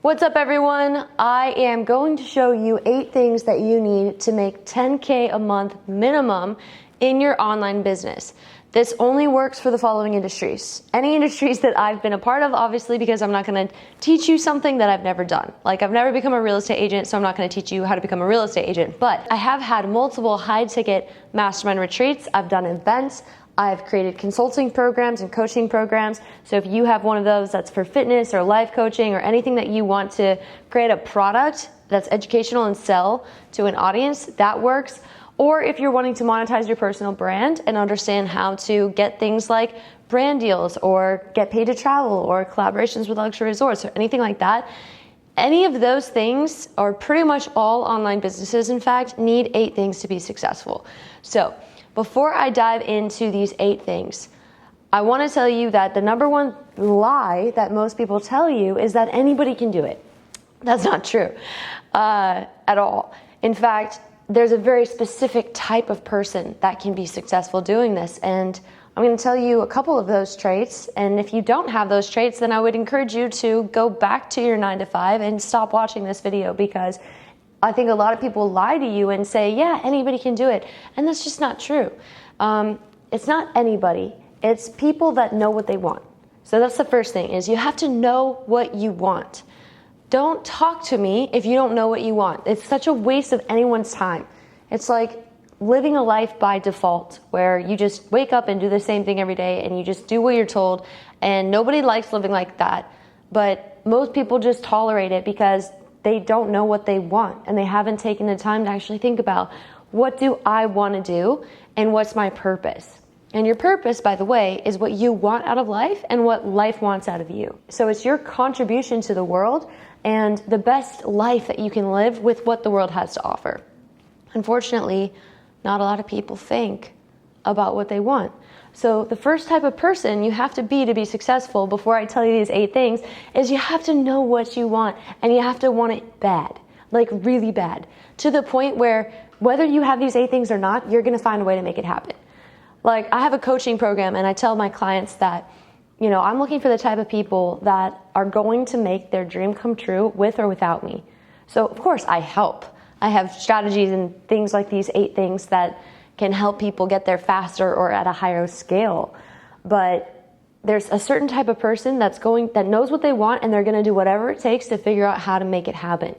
What's up, everyone? I am going to show you 8 things that you need to make $10K a month minimum in your online business. This only works for the following industries. Any industries that I've been a part of, obviously, because I'm not going to teach you something that I've never done. Like, I've never become a real estate agent, so I'm not going to teach you how to become a real estate agent. But I have had multiple high-ticket mastermind retreats. I've done events. I've created consulting programs and coaching programs. So if you have one of those that's for fitness or life coaching or anything that you want to create a product that's educational and sell to an audience, that works. Or if you're wanting to monetize your personal brand and understand how to get things like brand deals or get paid to travel or collaborations with luxury resorts or anything like that, any of those things, or pretty much all online businesses, in fact, need 8 things to be successful. So before I dive into these 8 things, I want to tell you that the number one lie that most people tell you is that anybody can do it. That's not true at all. In fact, there's a very specific type of person that can be successful doing this, and I'm going to tell you a couple of those traits. And if you don't have those traits, then I would encourage you to go back to your 9-to-5 and stop watching this video, because I think a lot of people lie to you and say, yeah, anybody can do it. And that's just not true. It's not anybody. It's people that know what they want. So that's the first thing, is you have to know what you want. Don't talk to me if you don't know what you want. It's such a waste of anyone's time. It's like living a life by default, where you just wake up and do the same thing every day and you just do what you're told, and nobody likes living like that. But most people just tolerate it because they don't know what they want, and they haven't taken the time to actually think about, what do I want to do and what's my purpose? And your purpose, by the way, is what you want out of life and what life wants out of you. So it's your contribution to the world and the best life that you can live with what the world has to offer. Unfortunately, not a lot of people think about what they want. So the first type of person you have to be successful, before I tell you these 8 things, is you have to know what you want, and you have to want it bad, like really bad, to the point where whether you have these 8 things or not, you're going to find a way to make it happen. Like, I have a coaching program, and I tell my clients that, you know, I'm looking for the type of people that are going to make their dream come true with or without me. So of course I help. I have strategies and things like these 8 things that can help people get there faster or at a higher scale. But there's a certain type of person that knows what they want, and they're going to do whatever it takes to figure out how to make it happen.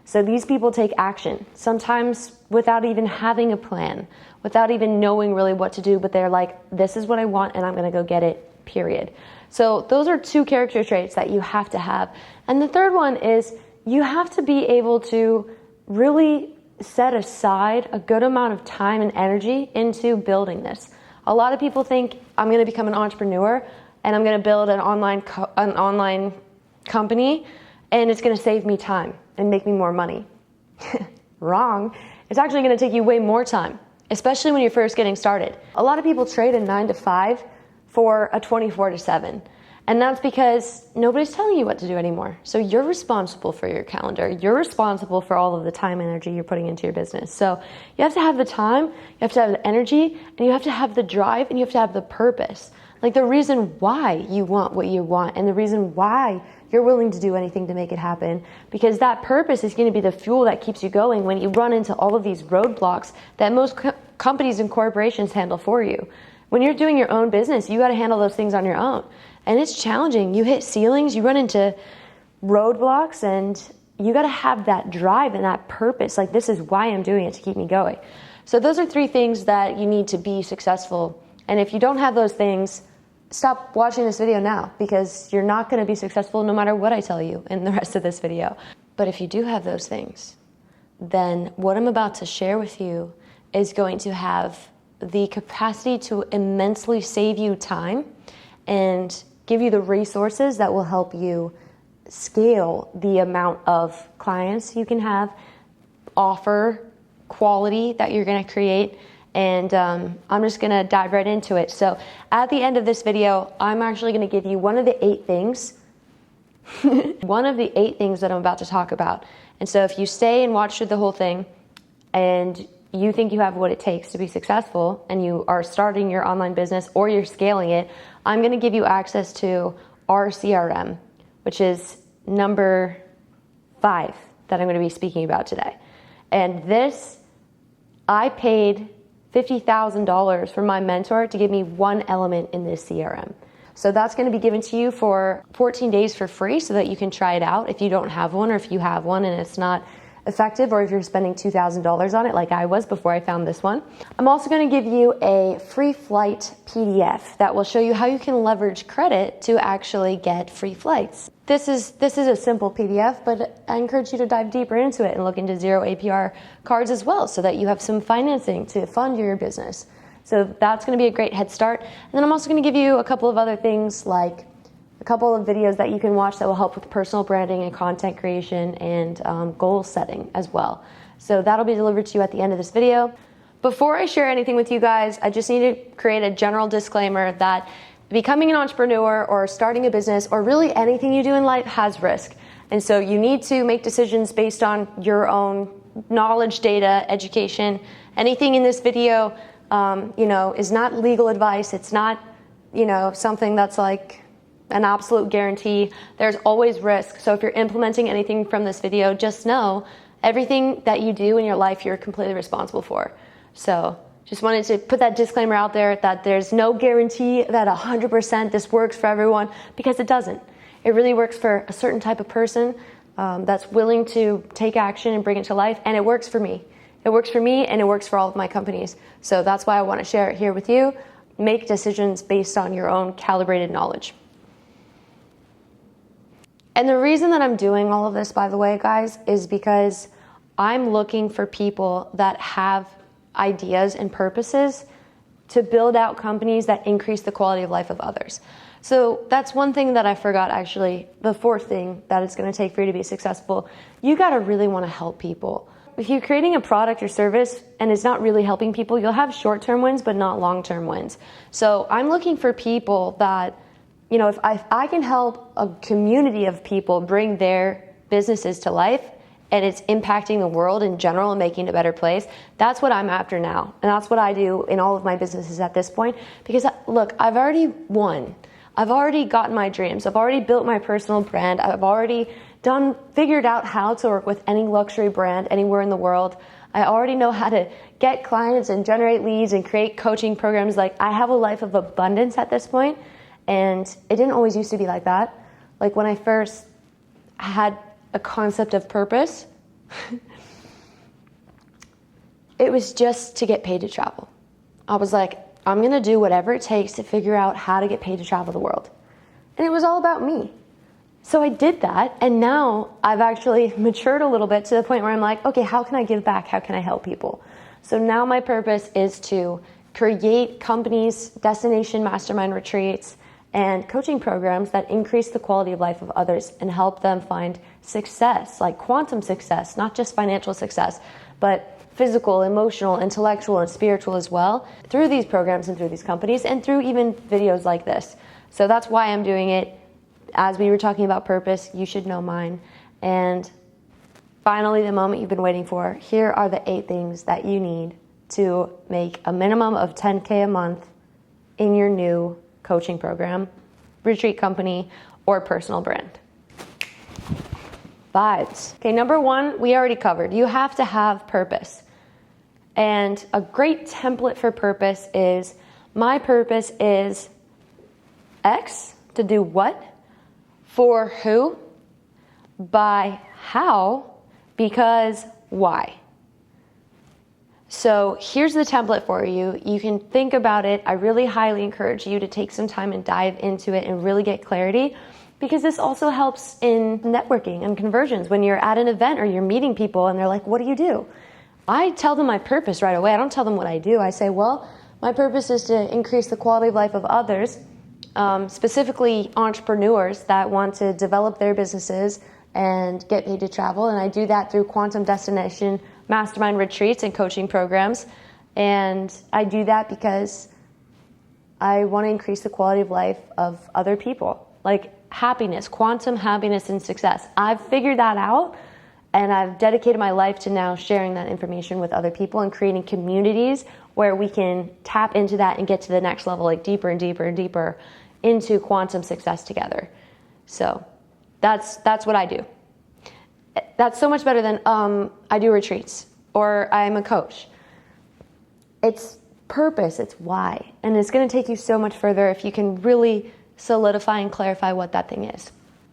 So these people take action, sometimes without even having a plan, without even knowing really what to do, but they're like, this is what I want and I'm going to go get it, period. So those are 2 character traits that you have to have. And the third one is, you have to be able to really set aside a good amount of time and energy into building this. A lot of people think, I'm going to become an entrepreneur and I'm going to build an online company, and it's going to save me time and make me more money. Wrong. It's actually going to take you way more time, especially when you're first getting started. A lot of people trade a 9-to-5 for a 24-to-7. And that's because nobody's telling you what to do anymore. So you're responsible for your calendar. You're responsible for all of the time and energy you're putting into your business. So you have to have the time, you have to have the energy, and you have to have the drive, and you have to have the purpose. Like, the reason why you want what you want, and the reason why you're willing to do anything to make it happen. Because that purpose is going to be the fuel that keeps you going when you run into all of these roadblocks that most companies and corporations handle for you. When you're doing your own business, you got to handle those things on your own. And it's challenging. You hit ceilings, you run into roadblocks, and you got to have that drive and that purpose. Like, this is why I'm doing it, to keep me going. So those are 3 things that you need to be successful. And if you don't have those things, stop watching this video now, because you're not going to be successful no matter what I tell you in the rest of this video. But if you do have those things, then what I'm about to share with you is going to have the capacity to immensely save you time and give you the resources that will help you scale the amount of clients you can have, offer quality that you're going to create, and I'm just going to dive right into it. So at the end of this video, I'm actually going to give you one of the 8 things, one of the 8 things that I'm about to talk about. And so if you stay and watch through the whole thing, and you think you have what it takes to be successful, and you are starting your online business or you're scaling it, I'm going to give you access to our CRM, which is number 5 that I'm going to be speaking about today. And this, I paid $50,000 for my mentor to give me one element in this CRM. So that's going to be given to you for 14 days for free so that you can try it out if you don't have one, or if you have one and it's not effective, or if you're spending $2,000 on it like I was before I found this one. I'm also going to give you a free flight PDF that will show you how you can leverage credit to actually get free flights. This is a simple PDF, but I encourage you to dive deeper into it and look into 0 APR cards as well so that you have some financing to fund your business. So that's going to be a great head start. And then I'm also going to give you a couple of other things, like a couple of videos that you can watch that will help with personal branding and content creation and goal setting as well. So that'll be delivered to you at the end of this video. Before I share anything with you guys, I just need to create a general disclaimer that becoming an entrepreneur or starting a business or really anything you do in life has risk. And so you need to make decisions based on your own knowledge, data, education. Anything in this video is not legal advice. It's not, something that's like an absolute guarantee. There's always risk. So if you're implementing anything from this video, just know everything that you do in your life, you're completely responsible for. So just wanted to put that disclaimer out there that there's no guarantee that 100% this works for everyone, because it doesn't. It really works for a certain type of person that's willing to take action and bring it to life. And it works for me. It works for me and it works for all of my companies. So that's why I want to share it here with you. Make decisions based on your own calibrated knowledge. And the reason that I'm doing all of this, by the way, guys, is because I'm looking for people that have ideas and purposes to build out companies that increase the quality of life of others. So that's one thing that I forgot, actually. The fourth thing that it's going to take for you to be successful, you got to really want to help people. If you're creating a product or service and it's not really helping people, you'll have short-term wins, but not long-term wins. So I'm looking for people that, if I can help a community of people bring their businesses to life and it's impacting the world in general and making it a better place, that's what I'm after now. And that's what I do in all of my businesses at this point. Because look, I've already won. I've already gotten my dreams. I've already built my personal brand. I've already figured out how to work with any luxury brand anywhere in the world. I already know how to get clients and generate leads and create coaching programs. Like, I have a life of abundance at this point, and it didn't always used to be like that. Like, when I first had a concept of purpose, it was just to get paid to travel. I was like, I'm going to do whatever it takes to figure out how to get paid to travel the world. And it was all about me. So I did that, and now I've actually matured a little bit to the point where I'm like, okay, how can I give back? How can I help people? So now my purpose is to create companies, destination mastermind retreats, and coaching programs that increase the quality of life of others and help them find success, like quantum success, not just financial success, but physical, emotional, intellectual, and spiritual as well, through these programs and through these companies and through even videos like this. So that's why I'm doing it. As we were talking about purpose, you should know mine. And finally, the moment you've been waiting for, here are the 8 things that you need to make a minimum of $10K a month in your new coaching program, retreat company, or personal brand. 5. Okay, number 1, we already covered. You have to have purpose. And a great template for purpose is, my purpose is X, to do what, for who, by how, because why. So here's the template for you. You can think about it. I really highly encourage you to take some time and dive into it and really get clarity, because this also helps in networking and conversions. When you're at an event or you're meeting people and they're like, what do you do? I tell them my purpose right away. I don't tell them what I do. I say, well, my purpose is to increase the quality of life of others, specifically entrepreneurs that want to develop their businesses and get paid to travel. And I do that through quantum destination mastermind retreats and coaching programs. And I do that because I want to increase the quality of life of other people, like happiness, quantum happiness and success. I've figured that out, and I've dedicated my life to now sharing that information with other people and creating communities where we can tap into that and get to the next level, like deeper and deeper and deeper into quantum success together. So that's what I do. That's so much better than, I do retreats or I'm a coach. It's purpose, it's why. And it's going to take you so much further if you can really solidify and clarify what that thing is.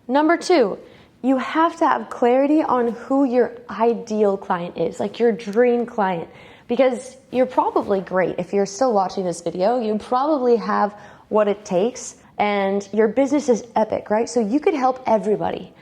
Number 2, you have to have clarity on who your ideal client is, like your dream client. Because you're probably great. If you're still watching this video, you probably have what it takes and your business is epic, right? So you could help everybody.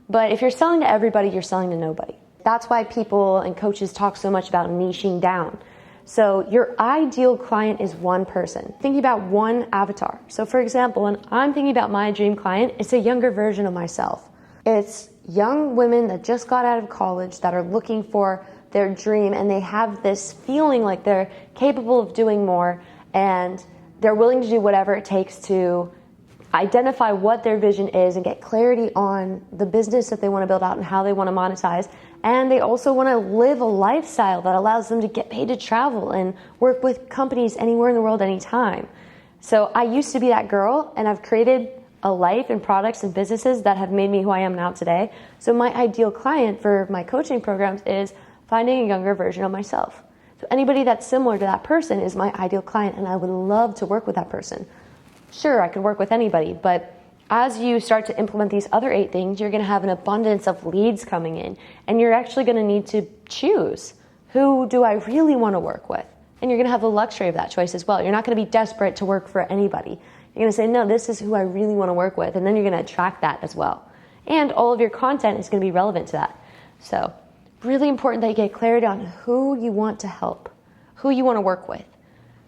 But if you're selling to everybody, you're selling to nobody. That's why people and coaches talk so much about niching down. So your ideal client is one person. Thinking about one avatar. So for example, when I'm thinking about my dream client, it's a younger version of myself. It's young women that just got out of college that are looking for their dream, and they have this feeling like they're capable of doing more, and they're willing to do whatever it takes to identify what their vision is and get clarity on the business that they want to build out and how they want to monetize. And they also want to live a lifestyle that allows them to get paid to travel and work with companies anywhere in the world, anytime. So I used to be that girl, and I've created a life and products and businesses that have made me who I am now today. So my ideal client for my coaching programs is finding a younger version of myself. So anybody that's similar to that person is my ideal client, and I would love to work with that person. Sure, I could work with anybody, but as you start to implement these other 8 things, you're going to have an abundance of leads coming in, and you're actually going to need to choose, who do I really want to work with? And you're going to have the luxury of that choice as well. You're not going to be desperate to work for anybody. You're going to say, no, this is who I really want to work with, and then you're going to attract that as well. And all of your content is going to be relevant to that. So really important that you get clarity on who you want to help, who you want to work with,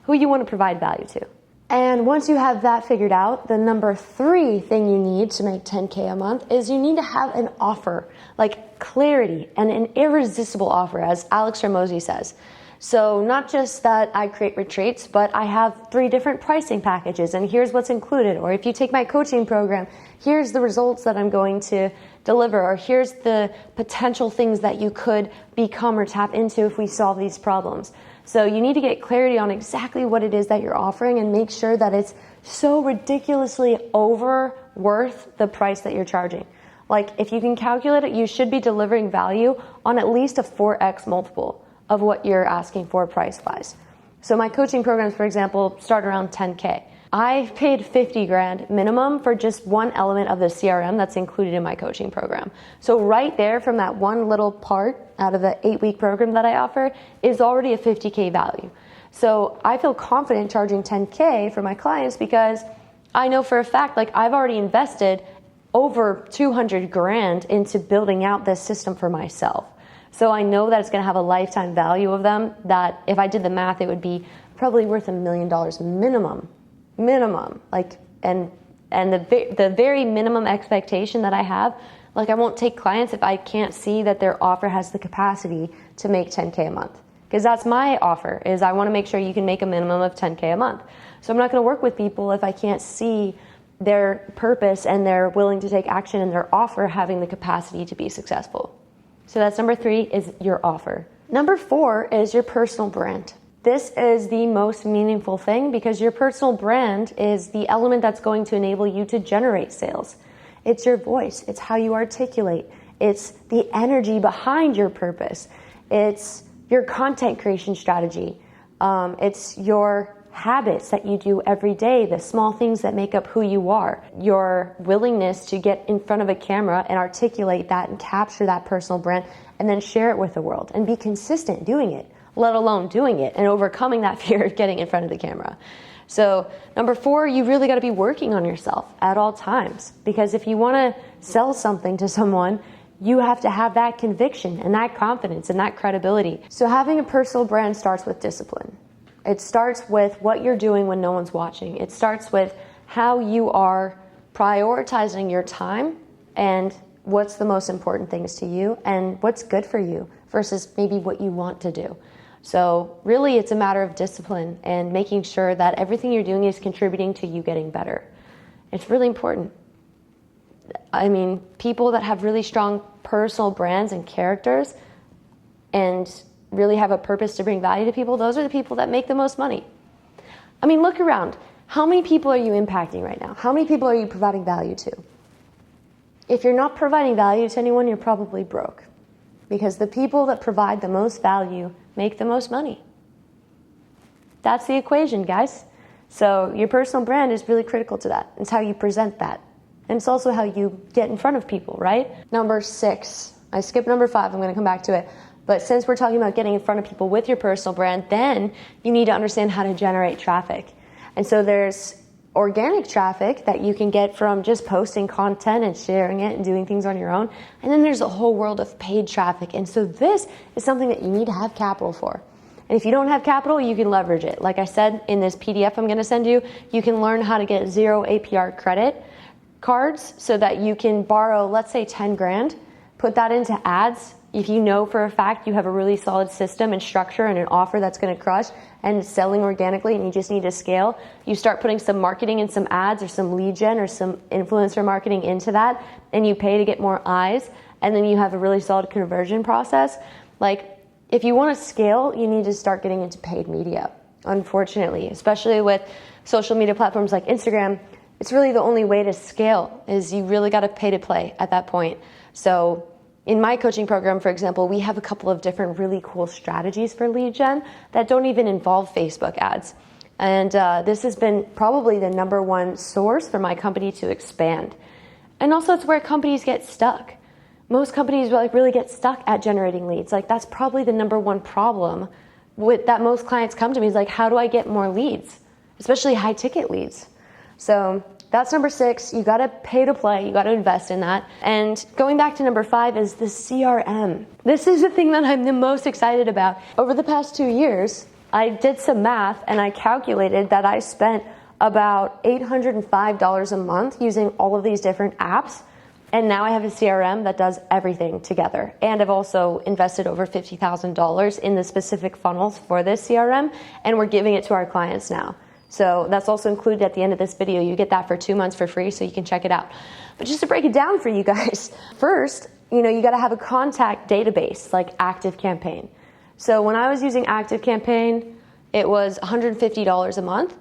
who you want to provide value to. And once you have that figured out, the number 3 thing you need to make 10K a month is you need to have an offer, like clarity and an irresistible offer, as Alex Hormozi says. So not just that I create retreats, but I have 3 different pricing packages, and here's what's included. Or if you take my coaching program, here's the results that I'm going to deliver, or here's the potential things that you could become or tap into if we solve these problems. So you need to get clarity on exactly what it is that you're offering and make sure that it's so ridiculously over worth the price that you're charging. Like if you can calculate it, you should be delivering value on at least a 4x multiple of what you're asking for price-wise. So my coaching programs, for example, start around 10K. I've paid 50 grand minimum for just one element of the CRM that's included in my coaching program. So right there from that one little part out of the 8-week program that I offer is already a 50K value. So I feel confident charging 10K for my clients because I know for a fact, like I've already invested over 200 grand into building out this system for myself. So I know that it's going to have a lifetime value of them that if I did the math, it would be probably worth $1 million minimum. Like, and the very minimum expectation that I have, like I won't take clients if I can't see that their offer has the capacity to make 10K a month. Because that's my offer, is I want to make sure you can make a minimum of 10K a month. So I'm not going to work with people if I can't see their purpose and they're willing to take action and their offer having the capacity to be successful. So that's number 3 is your offer. Number 4 is your personal brand. This is the most meaningful thing because your personal brand is the element that's going to enable you to generate sales. It's your voice. It's how you articulate. It's the energy behind your purpose. It's your content creation strategy. It's your habits that you do every day, the small things that make up who you are, your willingness to get in front of a camera and articulate that and capture that personal brand and then share it with the world and be consistent doing it, let alone doing it and overcoming that fear of getting in front of the camera. So number 4, you really got to be working on yourself at all times, because if you want to sell something to someone, you have to have that conviction and that confidence and that credibility. So having a personal brand starts with discipline. It starts with what you're doing when no one's watching. It starts with how you are prioritizing your time and what's the most important things to you and what's good for you versus maybe what you want to do. So really it's a matter of discipline and making sure that everything you're doing is contributing to you getting better. It's really important. I mean, people that have really strong personal brands and characters and really have a purpose to bring value to people, those are the people that make the most money. I mean, look around. How many people are you impacting right now? How many people are you providing value to? If you're not providing value to anyone, you're probably broke. because the people that provide the most value make the most money. That's the equation, guys. So your personal brand is really critical to that. It's how you present that. And it's also how you get in front of people, right? Number 6. I skipped number 5. I'm going to come back to it. But since we're talking about getting in front of people with your personal brand, then you need to understand how to generate traffic. And so there's organic traffic that you can get from just posting content and sharing it and doing things on your own. And then there's a whole world of paid traffic. And so this is something that you need to have capital for. And if you don't have capital, you can leverage it. Like I said, in this PDF I'm going to send you, you can learn how to get 0 APR credit cards so that you can borrow, let's say 10 grand, put that into ads. If you know for a fact you have a really solid system and structure and an offer that's going to crush and it's selling organically and you just need to scale, you start putting some marketing and some ads or some lead gen or some influencer marketing into that, and you pay to get more eyes, and then you have a really solid conversion process. Like, if you want to scale, you need to start getting into paid media, unfortunately, especially with social media platforms like Instagram. It's really the only way to scale, is you really got to pay to play at that point. So in my coaching program, for example, we have a couple of different really cool strategies for lead gen that don't even involve Facebook ads. And this has been probably the number one source for my company to expand. And also it's where companies get stuck. Most companies really get stuck at generating leads. Like, that's probably the number one problem with that most clients come to me, is like, how do I get more leads, especially high ticket leads? So that's number 6. You got to pay to play. You got to invest in that. And going back to number 5 is the CRM. This is the thing that I'm the most excited about. Over the past 2 years, I did some math and I calculated that I spent about $805 a month using all of these different apps. And now I have a CRM that does everything together. And I've also invested over $50,000 in the specific funnels for this CRM, and we're giving it to our clients now. So that's also included at the end of this video. You get that for 2 months for free, so you can check it out. But just to break it down for you guys, first, you got to have a contact database like ActiveCampaign. So when I was using ActiveCampaign, it was $150 a month.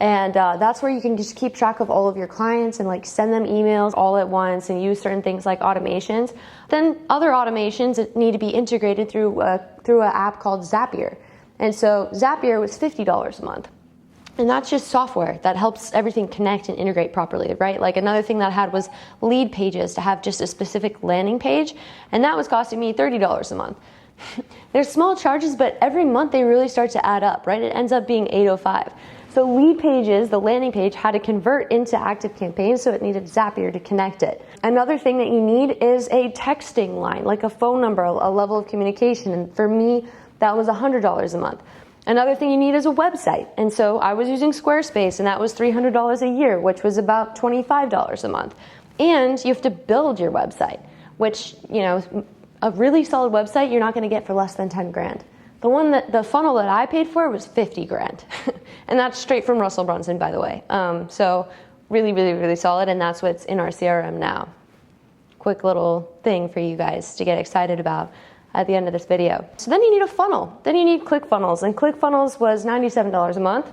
And that's where you can just keep track of all of your clients and like send them emails all at once and use certain things like automations. Then other automations that need to be integrated through an app called Zapier. And so Zapier was $50 a month. And that's just software that helps everything connect and integrate properly, right? Like, another thing that I had was Lead Pages, to have just a specific landing page. And that was costing me $30 a month. There's small charges, but every month they really start to add up, right? It ends up being $805. So Lead Pages, the landing page, had to convert into ActiveCampaign, so it needed Zapier to connect it. Another thing that you need is a texting line, like a phone number, a level of communication. And for me, that was $100 a month. Another thing you need is a website. And so I was using Squarespace, and that was $300 a year, which was about $25 a month. And you have to build your website, which, a really solid website you're not going to get for less than 10 grand. The funnel that I paid for was 50 grand. And that's straight from Russell Brunson, by the way. So really, really, really solid. And that's what's in our CRM now. Quick little thing for you guys to get excited about at the end of this video. So then you need a funnel. Then you need ClickFunnels. And ClickFunnels was $97 a month.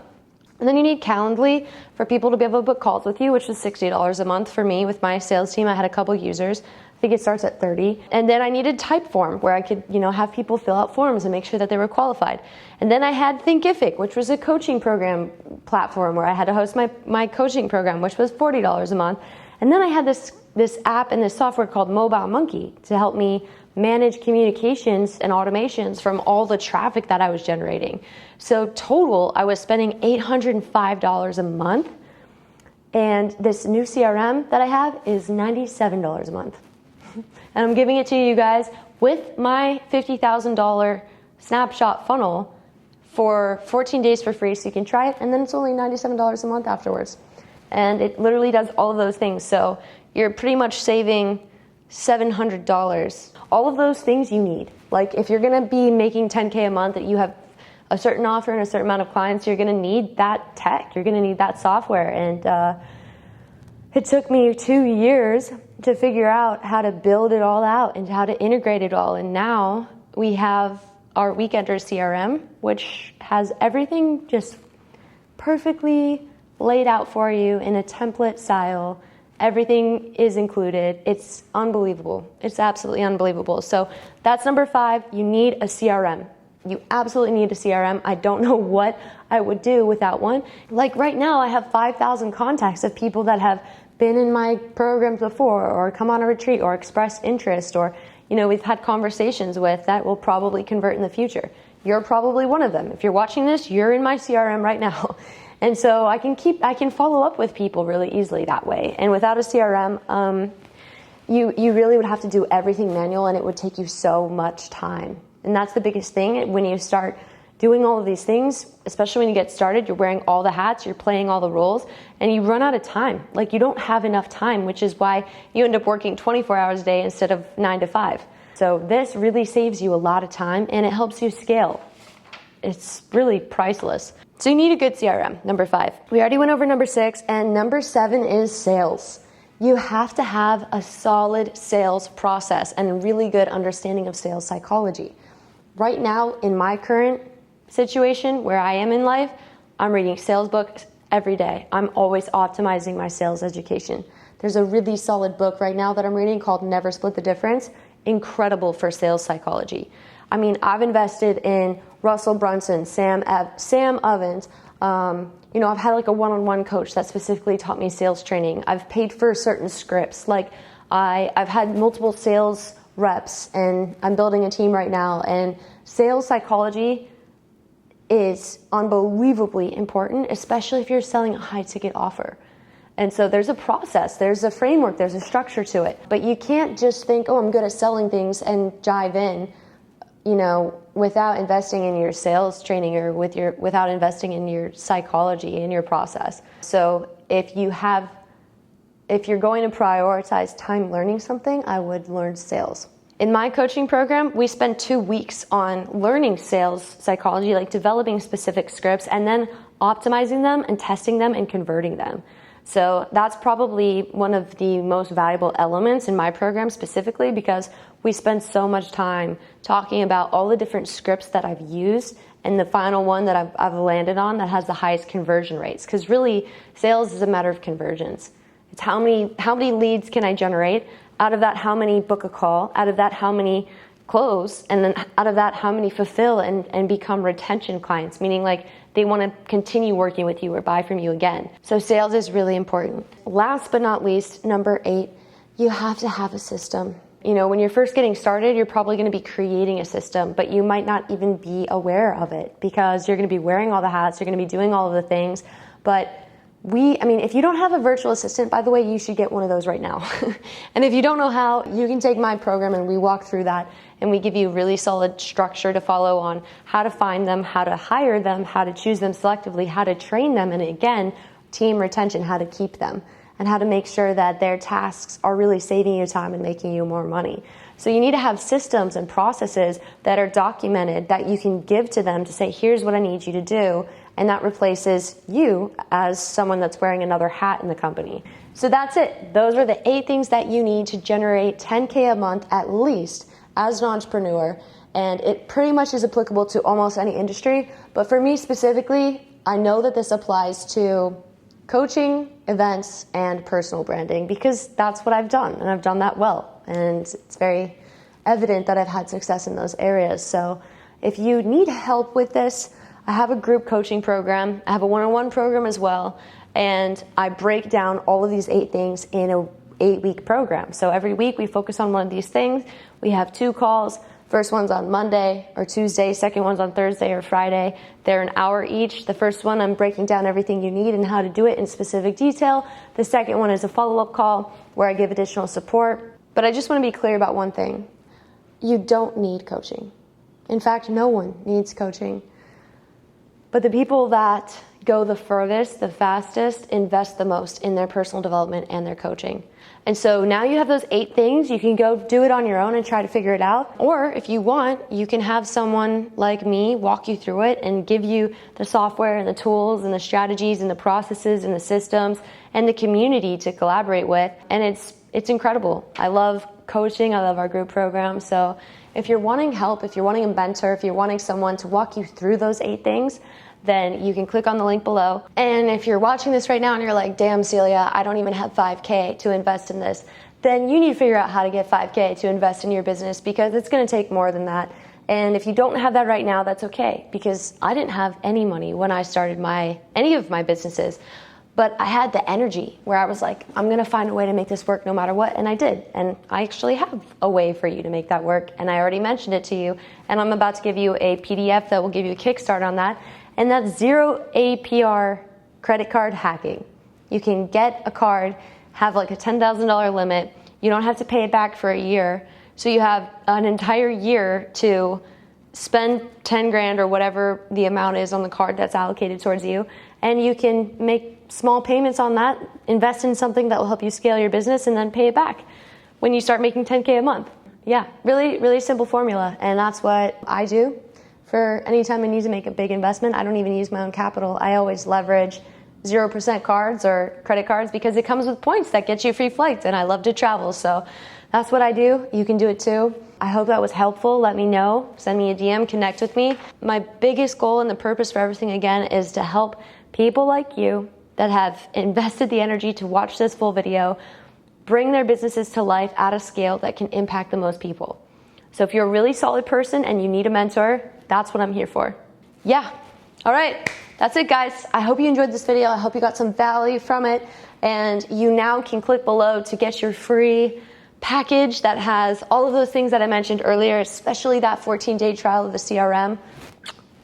And then you need Calendly for people to be able to book calls with you, which was $60 a month for me. With my sales team, I had a couple users. I think it starts at 30. And then I needed Typeform, where I could, have people fill out forms and make sure that they were qualified. And then I had Thinkific, which was a coaching program platform where I had to host my coaching program, which was $40 a month. And then I had this app and this software called Mobile Monkey to help me manage communications and automations from all the traffic that I was generating. So total, I was spending $805 a month. And this new CRM that I have is $97 a month. And I'm giving it to you guys with my $50,000 snapshot funnel for 14 days for free, so you can try it, and then it's only $97 a month afterwards. And it literally does all of those things. So you're pretty much saving $700. All of those things you need. Like, if you're going to be making $10K a month, that you have a certain offer and a certain amount of clients, you're going to need that tech. You're going to need that software. And it took me 2 years to figure out how to build it all out and how to integrate it all. And now we have our Weekender CRM, which has everything just perfectly laid out for you in a template style. Everything is included. It's unbelievable. It's absolutely unbelievable. So that's number 5. You need a CRM. You absolutely need a CRM. I don't know what I would do without one. Like right now, I have 5,000 contacts of people that have been in my programs before, or come on a retreat, or expressed interest, or we've had conversations with that will probably convert in the future. You're probably one of them. If you're watching this, you're in my CRM right now. And so I can follow up with people really easily that way. And without a CRM, you really would have to do everything manual, and it would take you so much time. And that's the biggest thing when you start doing all of these things, especially when you get started, you're wearing all the hats, you're playing all the roles, and you run out of time. Like, you don't have enough time, which is why you end up working 24 hours a day instead of 9 to 5. So this really saves you a lot of time, and it helps you scale. It's really priceless. So you need a good CRM, number 5. We already went over number 6, and number 7 is sales. You have to have a solid sales process and a really good understanding of sales psychology. Right now, in my current situation where I am in life, I'm reading sales books every day. I'm always optimizing my sales education. There's a really solid book right now that I'm reading called Never Split the Difference. Incredible for sales psychology. I mean, I've invested in Russell Brunson, Sam Ovens. I've had like a one-on-one coach that specifically taught me sales training. I've paid for certain scripts. Like I've had multiple sales reps, and I'm building a team right now. And sales psychology is unbelievably important, especially if you're selling a high-ticket offer. And so there's a process, there's a framework, there's a structure to it. But you can't just think, I'm good at selling things and dive in, without investing in your sales training or without investing in your psychology and your process. So if you're going to prioritize time learning something, I would learn sales. In my coaching program, we spend 2 weeks on learning sales psychology, like developing specific scripts and then optimizing them and testing them and converting them. So that's probably one of the most valuable elements in my program specifically, because we spend so much time talking about all the different scripts that I've used and the final one that I've landed on that has the highest conversion rates. Because really, sales is a matter of conversions. It's how many leads can I generate? Out of that, how many book a call? Out of that, how many close? And then out of that, how many fulfill and become retention clients? Meaning like they want to continue working with you or buy from you again. So sales is really important. Last but not least, number 8, you have to have a system. When you're first getting started, you're probably going to be creating a system, but you might not even be aware of it because you're going to be wearing all the hats, you're going to be doing all of the things. But if you don't have a virtual assistant, by the way, you should get one of those right now. And if you don't know how, you can take my program and we walk through that, and we give you really solid structure to follow on how to find them, how to hire them, how to choose them selectively, how to train them, and again, team retention, how to keep them, and how to make sure that their tasks are really saving you time and making you more money. So you need to have systems and processes that are documented that you can give to them to say, here's what I need you to do. And that replaces you as someone that's wearing another hat in the company. So that's it. Those are the 8 things that you need to generate $10K a month at least as an entrepreneur. And it pretty much is applicable to almost any industry. But for me specifically, I know that this applies to coaching, events, and personal branding, because that's what I've done, and I've done that well. And it's very evident that I've had success in those areas. So if you need help with this, I have a group coaching program. I have a one-on-one program as well. And I break down all of these 8 things in a 8-week program. So every week we focus on one of these things. We have 2 calls. First one's on Monday or Tuesday. Second one's on Thursday or Friday. They're an hour each. The first one, I'm breaking down everything you need and how to do it in specific detail. The second one is a follow-up call where I give additional support. But I just want to be clear about one thing. You don't need coaching. In fact, no one needs coaching. But the people that go the furthest, the fastest, invest the most in their personal development and their coaching. And so now you have those 8 things. You can go do it on your own and try to figure it out. Or if you want, you can have someone like me walk you through it and give you the software and the tools and the strategies and the processes and the systems and the community to collaborate with. And it's incredible. I love coaching. I love our group program. So if you're wanting help, if you're wanting a mentor, if you're wanting someone to walk you through those 8 things, then you can click on the link below. And if you're watching this right now and you're like, damn, Celia, I don't even have 5K to invest in this, then you need to figure out how to get 5K to invest in your business, because it's going to take more than that. And if you don't have that right now, that's okay, because I didn't have any money when I started any of my businesses. But I had the energy where I was like, I'm going to find a way to make this work no matter what. And I did. And I actually have a way for you to make that work. And I already mentioned it to you. And I'm about to give you a PDF that will give you a kickstart on that. And that's zero APR credit card hacking. You can get a card, have like a $10,000 limit. You don't have to pay it back for a year. So you have an entire year to spend 10 grand or whatever the amount is on the card that's allocated towards you. And you can make small payments on that, invest in something that will help you scale your business, and then pay it back when you start making 10K a month. Yeah, really, really simple formula. And that's what I do for any time I need to make a big investment. I don't even use my own capital. I always leverage 0% cards or credit cards, because it comes with points that get you free flights, and I love to travel. So that's what I do. You can do it too. I hope that was helpful. Let me know. Send me a DM, connect with me. My biggest goal and the purpose for everything, again, is to help people like you that have invested the energy to watch this full video bring their businesses to life at a scale that can impact the most people. So if you're a really solid person and you need a mentor, that's what I'm here for. Yeah. All right. That's it, guys. I hope you enjoyed this video. I hope you got some value from it. And you now can click below to get your free package that has all of those things that I mentioned earlier, especially that 14-day trial of the CRM.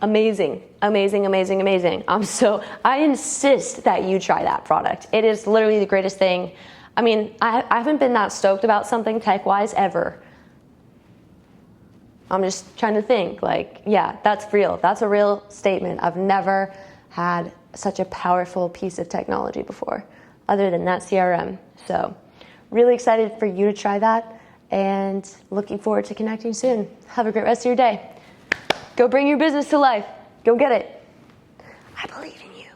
Amazing, amazing, amazing, amazing. I insist that you try that product. It is literally the greatest thing. I mean, I haven't been that stoked about something tech-wise ever. I'm just trying to think, like, yeah, that's real. That's a real statement. I've never had such a powerful piece of technology before, other than that CRM. So really excited for you to try that, and looking forward to connecting soon. Have a great rest of your day. Go bring your business to life. Go get it. I believe in you.